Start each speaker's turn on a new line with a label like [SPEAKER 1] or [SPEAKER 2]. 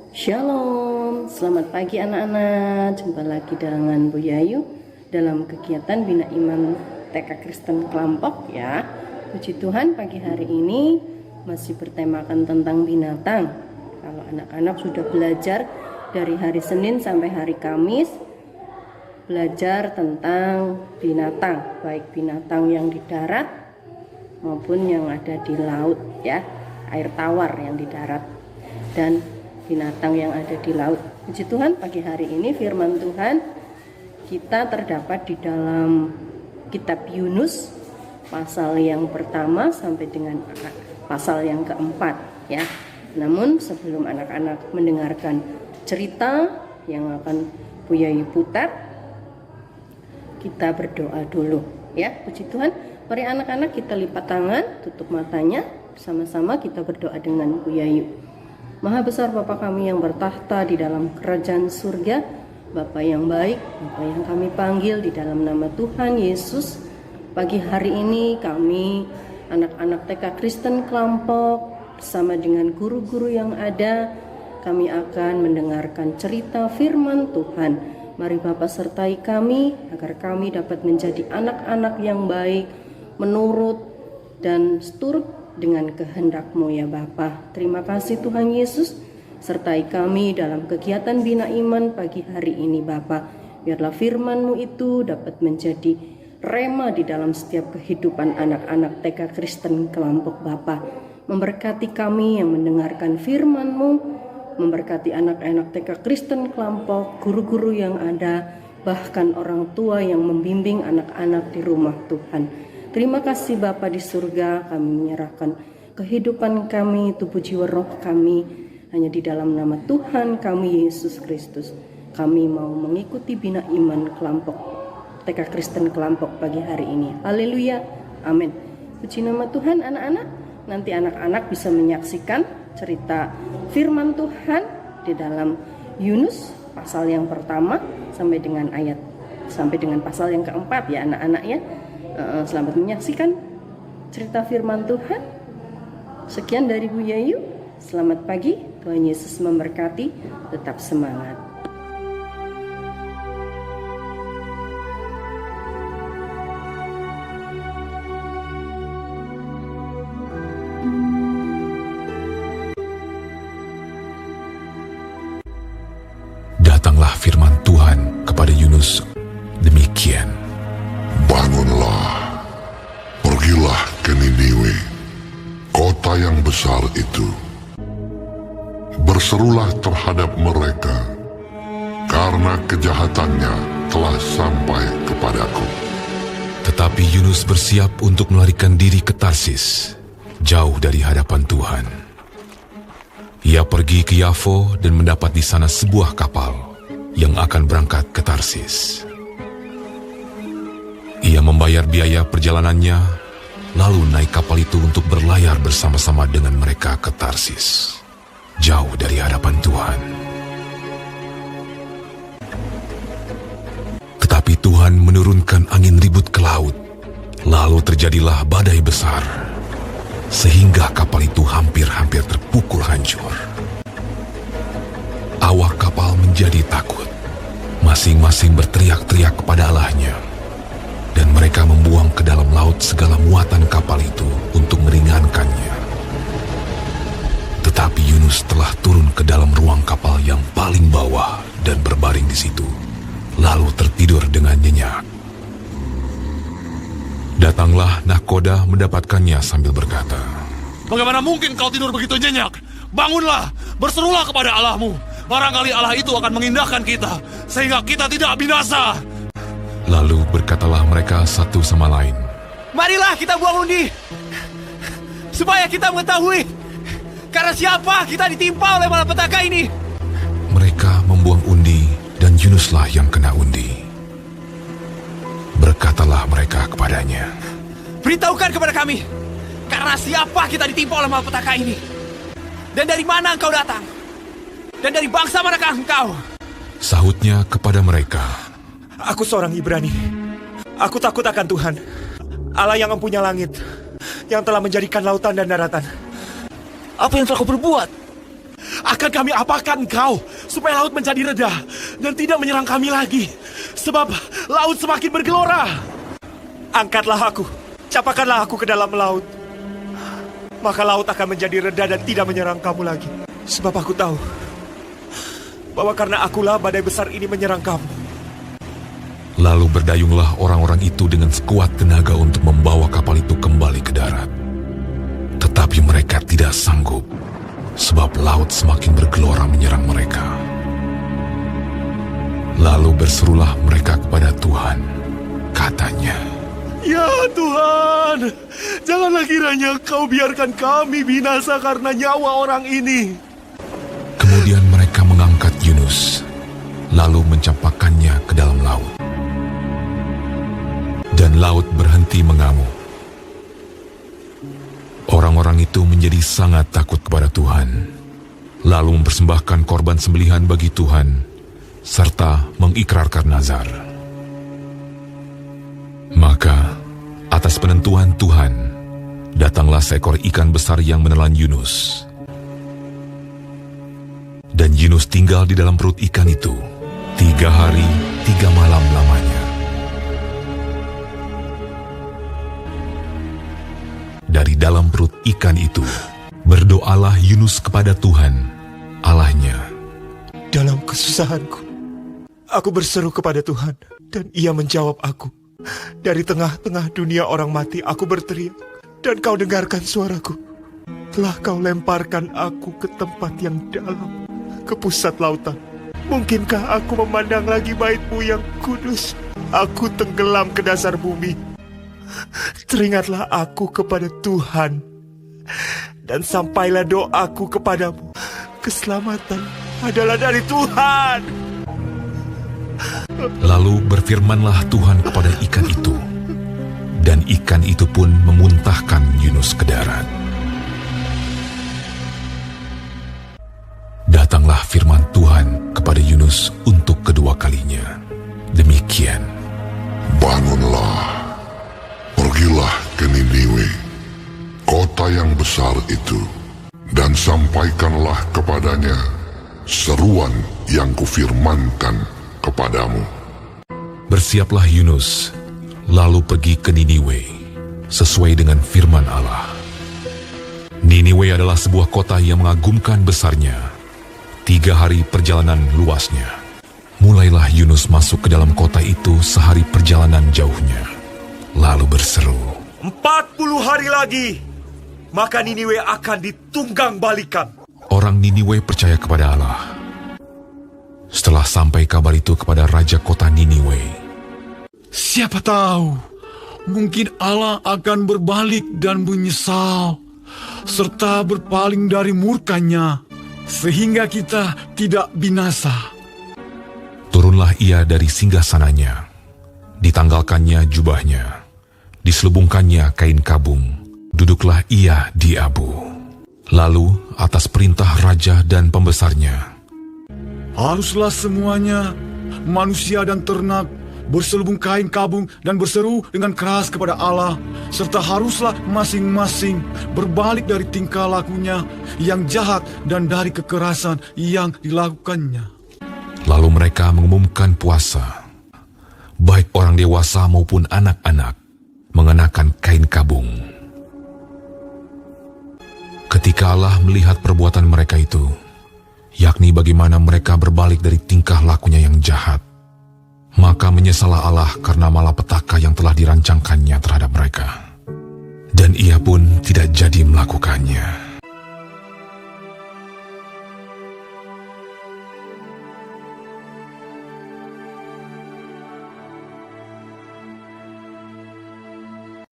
[SPEAKER 1] Shalom, selamat pagi anak-anak. Jumpa lagi dengan Bu Yayu dalam kegiatan Bina Iman TK Kristen Kelampok ya. Puji Tuhan, pagi hari ini masih bertemakan tentang binatang. Kalau anak-anak sudah belajar dari hari Senin sampai hari Kamis, belajar tentang binatang, baik binatang yang di darat maupun yang ada di laut ya, air tawar yang di darat dan binatang yang ada di laut. Puji Tuhan, pagi hari ini firman Tuhan kita terdapat di dalam kitab Yunus pasal yang pertama sampai dengan pasal yang keempat ya. Namun sebelum anak-anak mendengarkan cerita yang akan Bu Yayu putar, kita berdoa dulu ya. Puji Tuhan, mari anak-anak kita lipat tangan, tutup matanya, bersama-sama kita berdoa dengan Bu Yayu. Maha besar Bapa kami yang bertahta di dalam kerajaan surga, Bapa yang baik, Bapa yang kami panggil di dalam nama Tuhan Yesus. Pagi hari ini kami anak-anak TK Kristen Kelampok bersama dengan guru-guru yang ada, kami akan mendengarkan cerita firman Tuhan. Mari Bapa sertai kami agar kami dapat menjadi anak-anak yang baik, menurut dan seturut dengan kehendak-Mu ya Bapa. Terima kasih Tuhan Yesus, sertai kami dalam kegiatan Bina Iman pagi hari ini Bapa. Biarlah firman-Mu itu dapat menjadi rema di dalam setiap kehidupan anak-anak TK Kristen Kelampok Bapa. Memberkati kami yang mendengarkan firman-Mu, memberkati anak-anak TK Kristen Kelampok, guru-guru yang ada, bahkan orang tua yang membimbing anak-anak di rumah Tuhan. Terima kasih Bapa di surga, kami menyerahkan kehidupan kami, tubuh jiwa roh kami hanya di dalam nama Tuhan kami Yesus Kristus. Kami mau mengikuti Bina Iman Kelampok TK Kristen Kelampok pagi hari ini. Haleluya, amin. Puji nama Tuhan anak-anak. Nanti anak-anak bisa menyaksikan cerita firman Tuhan di dalam Yunus pasal yang pertama sampai dengan pasal yang keempat ya anak-anak ya. Selamat menyaksikan cerita firman Tuhan. Sekian dari Bu Yayu. Selamat pagi, Tuhan Yesus memberkati. Tetap semangat.
[SPEAKER 2] Datanglah firman Tuhan kepada Yunus demikian.
[SPEAKER 3] Bangunlah, pergilah ke Niniwe, kota yang besar itu. Berserulah terhadap mereka, karena kejahatannya telah sampai kepadaku.
[SPEAKER 2] Tetapi Yunus bersiap untuk melarikan diri ke Tarsis, jauh dari hadapan Tuhan. Ia pergi ke Yafo dan mendapat di sana sebuah kapal yang akan berangkat ke Tarsis. Ia membayar biaya perjalanannya, lalu naik kapal itu untuk berlayar bersama-sama dengan mereka ke Tarsis, jauh dari hadapan Tuhan. Tetapi Tuhan menurunkan angin ribut ke laut, lalu terjadilah badai besar, sehingga kapal itu hampir-hampir terpukul hancur. Awak kapal menjadi takut, masing-masing berteriak-teriak kepada Allahnya. Dan mereka membuang ke dalam laut segala muatan kapal itu untuk meringankannya. Tetapi Yunus telah turun ke dalam ruang kapal yang paling bawah dan berbaring di situ, lalu tertidur dengan nyenyak. Datanglah nahkoda mendapatkannya sambil berkata,
[SPEAKER 4] "Bagaimana mungkin kau tidur begitu nyenyak? Bangunlah, berserulah kepada Allahmu. Barangkali Allah itu akan mengindahkan kita, sehingga kita tidak binasa."
[SPEAKER 2] Lalu berkatalah mereka satu sama lain,
[SPEAKER 5] "Marilah kita buang undi, supaya kita mengetahui karena siapa kita ditimpa oleh malapetaka ini."
[SPEAKER 2] Mereka membuang undi dan Yunuslah yang kena undi. Berkatalah mereka kepadanya,
[SPEAKER 5] "Beritahukan kepada kami, karena siapa kita ditimpa oleh malapetaka ini? Dan dari mana engkau datang? Dan dari bangsa manakah engkau?"
[SPEAKER 2] Sahutnya kepada mereka,
[SPEAKER 6] "Aku seorang Ibrani. Aku takut akan Tuhan, Allah yang mempunyai langit, yang telah menjadikan lautan dan daratan.
[SPEAKER 5] Apa yang telah kau perbuat?
[SPEAKER 6] Akan kami apakan engkau, supaya laut menjadi reda dan tidak menyerang kami lagi. Sebab laut semakin bergelora. Angkatlah aku, capakanlah aku ke dalam laut. Maka laut akan menjadi reda dan tidak menyerang kamu lagi. Sebab aku tahu bahwa karena akulah badai besar ini menyerang kamu.
[SPEAKER 2] Lalu berdayunglah orang-orang itu dengan sekuat tenaga untuk membawa kapal itu kembali ke darat. Tetapi mereka tidak sanggup, sebab laut semakin bergelora menyerang mereka. Lalu berserulah mereka kepada Tuhan, katanya,
[SPEAKER 6] Ya Tuhan, janganlah kiranya Kau biarkan kami binasa karena nyawa orang ini.
[SPEAKER 2] Kemudian mereka mengangkat Yunus, lalu mencampakkannya ke dalam laut. Dan laut berhenti mengamuk. Orang-orang itu menjadi sangat takut kepada Tuhan, lalu mempersembahkan korban sembelihan bagi Tuhan, serta mengikrarkan nazar. Maka, atas penentuan Tuhan, datanglah seekor ikan besar yang menelan Yunus. Dan Yunus tinggal di dalam perut ikan itu 3 hari 3 malam lamanya. Dari dalam perut ikan itu, berdoalah Yunus kepada Tuhan, Allahnya.
[SPEAKER 6] Dalam kesusahanku, aku berseru kepada Tuhan, dan Ia menjawab aku. Dari tengah-tengah dunia orang mati, aku berteriak, dan Kau dengarkan suaraku. Telah Kau lemparkan aku ke tempat yang dalam, ke pusat lautan. Mungkinkah aku memandang lagi bait-Mu yang kudus? Aku tenggelam ke dasar bumi. Teringatlah aku kepada Tuhan, dan sampailah doaku kepadamu. Keselamatan adalah dari Tuhan.
[SPEAKER 2] Lalu berfirmanlah Tuhan kepada ikan itu, dan ikan itu pun memuntahkan Yunus ke darat. Datanglah firman Tuhan kepada Yunus untuk kedua kalinya. Demikian.
[SPEAKER 3] Bangunlah, pergilah ke Niniwe, kota yang besar itu, dan sampaikanlah kepadanya seruan yang kufirmankan kepadamu.
[SPEAKER 2] Bersiaplah Yunus, lalu pergi ke Niniwe, sesuai dengan firman Allah. Niniwe adalah sebuah kota yang mengagumkan besarnya, 3 hari perjalanan luasnya. Mulailah Yunus masuk ke dalam kota itu sehari perjalanan jauhnya, lalu berseru,
[SPEAKER 6] 40 hari lagi, maka Niniwe akan ditunggang balikan.
[SPEAKER 2] Orang Niniwe percaya kepada Allah. Setelah sampai kabar itu kepada raja kota Niniwe,
[SPEAKER 4] Siapa tahu, mungkin Allah akan berbalik dan menyesal, serta berpaling dari murkanya, sehingga kita tidak binasa.
[SPEAKER 2] turunlah ia dari singgasananya, ditanggalkannya jubahnya, diselubungkannya kain kabung, duduklah ia di abu. Lalu atas perintah raja dan pembesarnya,
[SPEAKER 4] Haruslah semuanya, manusia dan ternak, berselubung kain kabung dan berseru dengan keras kepada Allah, serta haruslah masing-masing berbalik dari tingkah lakunya yang jahat dan dari kekerasan yang dilakukannya.
[SPEAKER 2] lalu mereka mengumumkan puasa. Baik orang dewasa maupun anak-anak mengenakan kain kabung. Ketika Allah melihat perbuatan mereka itu, yakni bagaimana mereka berbalik dari tingkah lakunya yang jahat, maka menyesallah Allah karena malapetaka yang telah dirancangkannya terhadap mereka. Dan ia pun tidak jadi melakukannya.